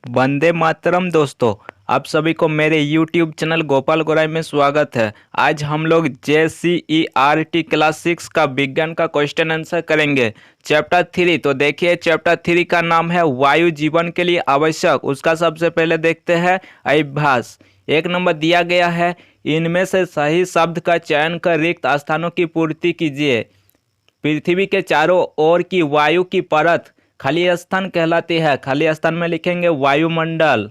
वंदे मातरम दोस्तों। आप सभी को मेरे YouTube चैनल गोपाल गोराई में स्वागत है। आज हम लोग JCERT क्लास 6 का विज्ञान का क्वेश्चन आंसर करेंगे। चैप्टर 3। तो देखिए, चैप्टर 3 का नाम है वायु जीवन के लिए आवश्यक। उसका सबसे पहले देखते हैं अभ्यास। 1 नंबर दिया गया है, इनमें से सही शब्द का चयन कर रिक्त स्थानों की पूर्ति कीजिए। पृथ्वी के चारों ओर की वायु की परत खाली स्थान कहलाती है। खाली स्थान में लिखेंगे वायुमंडल।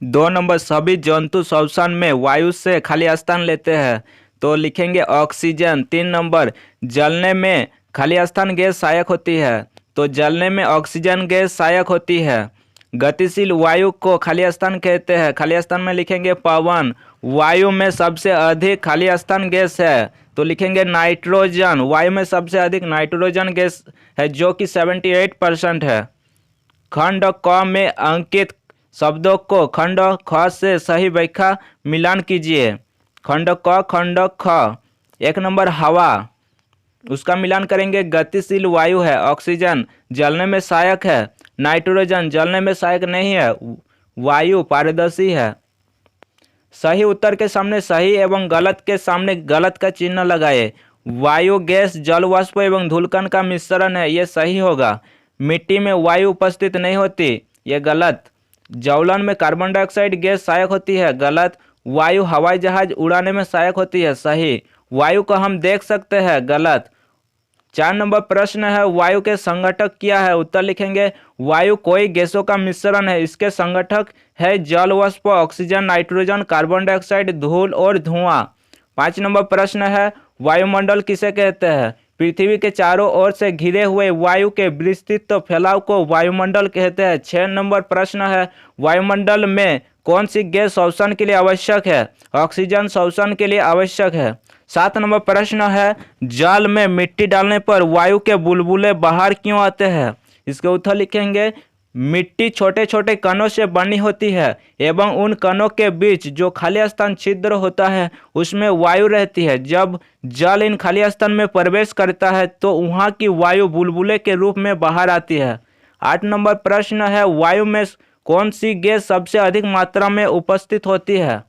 2 नंबर, सभी जंतु श्वसन में वायु से खाली स्थान लेते हैं, तो लिखेंगे ऑक्सीजन। 3 नंबर, जलने में खाली स्थान गैस सहायक होती है, तो जलने में ऑक्सीजन गैस सहायक होती है। गतिशील वायु को खाली स्थान कहते हैं। खाली स्थान में लिखेंगे पवन। वायु में सबसे अधिक खाली स्थान गैस है, तो लिखेंगे नाइट्रोजन। वायु में सबसे अधिक नाइट्रोजन गैस है जो कि 78% है। खंड क में अंकित शब्दों को खंड ख से सही व्याख्या मिलान कीजिए। खंड क, खंड ख। 1 नंबर, हवा, उसका मिलान करेंगे। गतिशील वायु है ऑक्सीजन, जलने में सहायक है। नाइट्रोजन जलने में सहायक नहीं है। वायु पारदर्शी है। सही उत्तर के सामने सही एवं गलत के सामने गलत का चिन्ह लगाए। वायु गैस जल वाष्प एवं धूलकण का मिश्रण है, ये सही होगा। मिट्टी में वायु उपस्थित नहीं होती, ये गलत। ज्वलन में कार्बन डाइऑक्साइड गैस सहायक होती है, गलत। वायु हवाई जहाज उड़ाने में सहायक होती है, सही। वायु को हम देख सकते हैं, गलत। 4 नंबर प्रश्न है, वायु के संगठक क्या है? उत्तर लिखेंगे वायु कोई गैसों का मिश्रण है। इसके संगठक है जल वाष्प, ऑक्सीजन, नाइट्रोजन, कार्बन डाइऑक्साइड, धूल और धुआं। 5 नंबर प्रश्न है, वायुमंडल किसे कहते हैं? पृथ्वी के चारों ओर से घिरे हुए वायु के विस्तृत फैलाव को वायुमंडल कहते हैं। 6 नंबर प्रश्न है, वायुमंडल में कौन सी गैस श्वसन के लिए आवश्यक है? ऑक्सीजन श्वसन के लिए आवश्यक है। 7 नंबर प्रश्न है, जल में मिट्टी डालने पर वायु के बुलबुले बाहर क्यों आते हैं? इसके उत्तर लिखेंगे मिट्टी छोटे छोटे कणों से बनी होती है एवं उन कणों के बीच जो खाली स्थान छिद्र होता है उसमें वायु रहती है। जब जल इन खाली स्थान में प्रवेश करता है तो वहाँ की वायु बुलबुले के रूप में बाहर आती है। 8 नंबर प्रश्न है, वायु में कौन सी गैस सबसे अधिक मात्रा में उपस्थित होती है?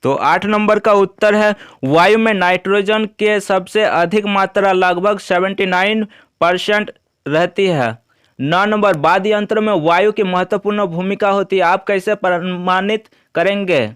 तो 8 नंबर का उत्तर है वायु में नाइट्रोजन के सबसे अधिक मात्रा लगभग 79% रहती है। 9 नंबर, वाद्य यंत्र में वायु की महत्वपूर्ण भूमिका होती है, आप कैसे प्रमाणित करेंगे?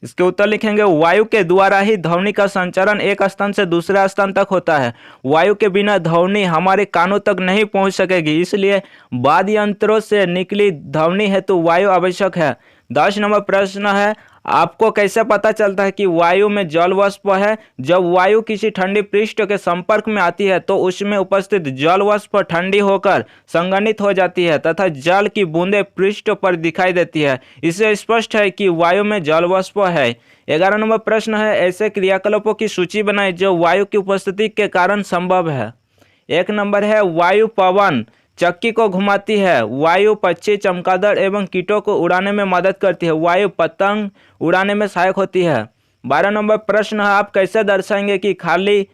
इसके उत्तर लिखेंगे वायु के द्वारा ही ध्वनि का संचरण एक स्थान से दूसरे स्थान तक होता है। वायु के बिना ध्वनि हमारे कानों तक नहीं पहुंच सकेगी, इसलिए वाद्य यंत्रों से निकली ध्वनि हेतु वायु आवश्यक है। 10 नंबर प्रश्न है, आपको कैसे पता चलता है कि वायु में जल वाष्प है? जब वायु किसी ठंडी पृष्ठ के संपर्क में आती है तो उसमें उपस्थित जल वाष्प ठंडी होकर संघनित हो जाती है तथा जल की बूंदें पृष्ठ पर दिखाई देती है। इससे स्पष्ट है कि वायु में जल वाष्प है। 11 नंबर प्रश्न है, ऐसे क्रियाकलापों की सूची बनाएं जो वायु की उपस्थिति के कारण संभव है। 1 नंबर है, वायु पवन चक्की को घुमाती है। वायु पक्षी, चमगादड़ एवं कीटों को उड़ाने में मदद करती है। वायु पतंग उड़ाने में सहायक होती है। 12 नंबर प्रश्न है, आप कैसे दर्शाएंगे कि खाली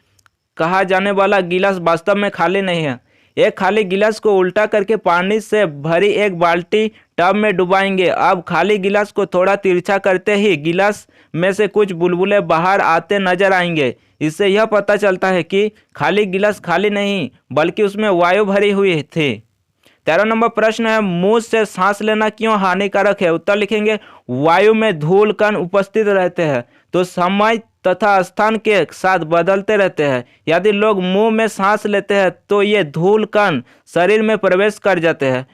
कहा जाने वाला गिलास वास्तव में खाली नहीं है? एक खाली गिलास को उल्टा करके पानी से भरी एक बाल्टी टब में डुबाएंगे। अब खाली गिलास को थोड़ा तिरछा करते ही गिलास में से कुछ बुलबुले बाहर आते नजर आएंगे। इससे यह पता चलता है कि खाली गिलास खाली नहीं बल्कि उसमें वायु भरी हुई थी। 13 नंबर प्रश्न है, मुंह से सांस लेना क्यों हानिकारक है? उत्तर लिखेंगे वायु में धूल कण उपस्थित रहते हैं तो समय तथा स्थान के साथ बदलते रहते हैं। यदि लोग मुंह में सांस लेते हैं तो ये धूल कण शरीर में प्रवेश कर जाते हैं,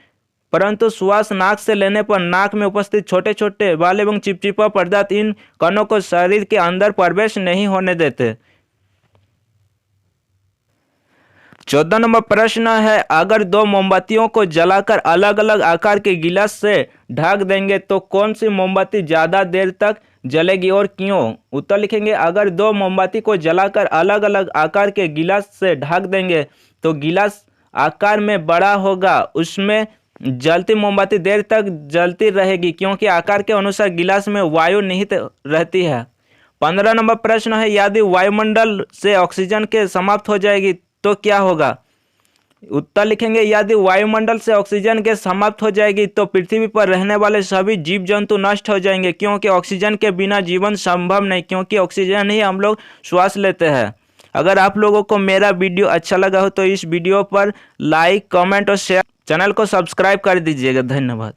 परंतु श्वास नाक से लेने पर नाक में उपस्थित छोटे छोटे बाल एवं चिपचिपा पदार्थ इन कणों को शरीर के अंदर प्रवेश नहीं होने देते। 14 नंबर प्रश्न है, अगर 2 मोमबत्तियों को जलाकर अलग अलग आकार के गिलास से ढक देंगे तो कौन सी मोमबत्ती ज़्यादा देर तक जलेगी और क्यों? उत्तर लिखेंगे अगर 2 मोमबत्ती को जलाकर अलग अलग आकार के गिलास से ढक देंगे तो गिलास आकार में बड़ा होगा, उसमें जलती मोमबत्ती देर तक जलती रहेगी क्योंकि आकार के अनुसार गिलास में वायु निहित रहती है। 15 नंबर प्रश्न है, यदि वायुमंडल से ऑक्सीजन के समाप्त हो जाएगी तो क्या होगा? उत्तर लिखेंगे यदि वायुमंडल से ऑक्सीजन गैस समाप्त हो जाएगी तो पृथ्वी पर रहने वाले सभी जीव जंतु नष्ट हो जाएंगे, क्योंकि ऑक्सीजन के बिना जीवन संभव नहीं, क्योंकि ऑक्सीजन ही हम लोग श्वास लेते हैं। अगर आप लोगों को मेरा वीडियो अच्छा लगा हो तो इस वीडियो पर लाइक, कमेंट और शेयर, चैनल को सब्सक्राइब कर दीजिएगा। धन्यवाद।